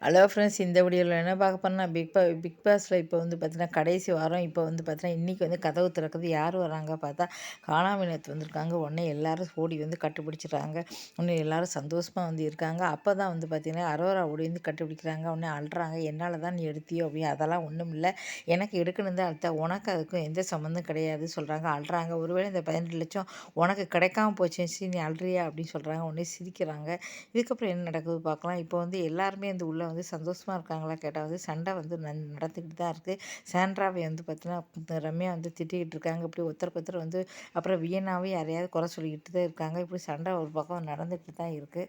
Hello friends, இந்த வீடியோவில் என்ன பார்க்க போறோம்னா, பிக் பாஸில் இப்போ வந்து பார்த்தீங்கன்னா, கடைசி வாரம் இப்போ வந்து பார்த்தீங்கன்னா, இன்றைக்கி வந்து கதவு திறக்குது. யார் வராங்க பார்த்தா, காணாமலைத்து வந்திருக்காங்க. உடனே எல்லாரும் ஓடி வந்து கண்டுபிடிச்சிடுறாங்க. உடனே எல்லாரும் சந்தோஷமாக வந்து இருக்காங்க. அப்போ தான் வந்து பார்த்தீங்கன்னா, அரோரா ஓடி வந்து கண்டுபிடிக்கிறாங்க. உடனே அழுறாங்க. என்னால் தான் நீ எடுத்தியோ அப்படின்னு. அதெல்லாம் ஒன்றும் இல்லை, எனக்கு எடுக்கணும் தான் அழுத்தா, உனக்கு அதுக்கும் எந்த சம்மந்தம் கிடையாது சொல்கிறாங்க. அழுறாங்க. ஒருவேளை இந்த 18 லட்சம் உனக்கு கிடைக்காம போச்சுன்னு நீ அழுறியா அப்படின்னு சொல்கிறாங்க. உடனே சிரிக்கிறாங்க. இதுக்கப்புறம் என்ன நடக்குது பார்க்கலாம். இப்போ வந்து எல்லாருமே வந்து உள்ளே வந்து சந்தோஷமாக இருக்காங்களா கேட்டால் வந்து சண்டை வந்து நடந்துக்கிட்டு தான் இருக்குது. சாண்ட்ராவை வந்து பார்த்தீங்கன்னா, ரம்யா வந்து திட்டிக்கிட்டு இருக்காங்க. இப்படி ஒருத்தருக்கு ஒருத்தர் வந்து அப்புறம் வியன்னாவே யாரையாவது குறை சொல்லிக்கிட்டு தான் இருக்காங்க. இப்படி சண்டை ஒரு பக்கம் நடந்துக்கிட்டு தான் இருக்குது.